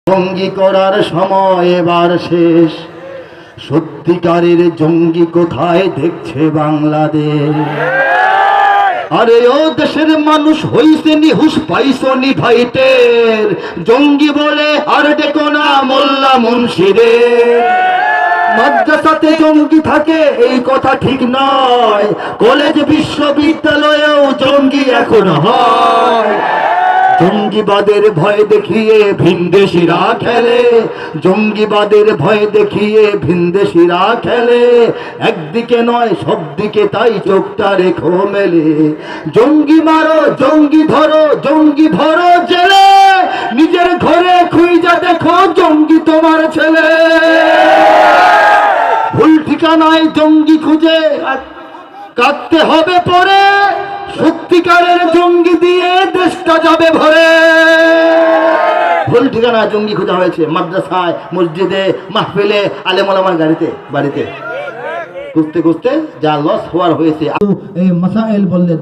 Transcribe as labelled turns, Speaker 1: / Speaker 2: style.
Speaker 1: জঙ্গি করার সময় এবার শেষ। সত্যিকারের জঙ্গি কোথায় দেখছে বাংলাদেশ? আরে ও দেশের মানুষ হইছে নিহুস, পাইছনি ভাইটের। জঙ্গি বলে আর ডেকো না মোল্লা মুন্সিরে। মাদ্রাসাতে জঙ্গি থাকে এই কথা ঠিক নয়, কলেজ বিশ্ববিদ্যালয়েও জঙ্গি এখন হয়। জঙ্গিবাদের ভয় দেখিয়ে ভিনদেশিরা খেলে, জঙ্গিবাদের ভয় দেখিয়ে ভিনদেশিরা খেলে। একদিকে নয় সব দিকে তাই চোখটা রেখো মেলে। জঙ্গি মারো জঙ্গি ধরো জঙ্গি ভরো জেলে, নিজের ঘরে খুঁজা দেখো জঙ্গি তোমার ছেলে। ভুল ঠিকানায় জঙ্গি খুঁজে কাটতে হবে পরে, সত্যিকারের জঙ্গি দিয়ে দেশটা যাবে ভরে। ভুল ঠিকানা জঙ্গি খোঁজা হয়েছে মাদ্রাসায়, মসজিদে, মাহফিলে, আলেম ওলামার গাড়িতে, বাড়িতে। খুঁজতে খুঁজতে যা লস হওয়ার হয়েছে। এই মাসাইল বললে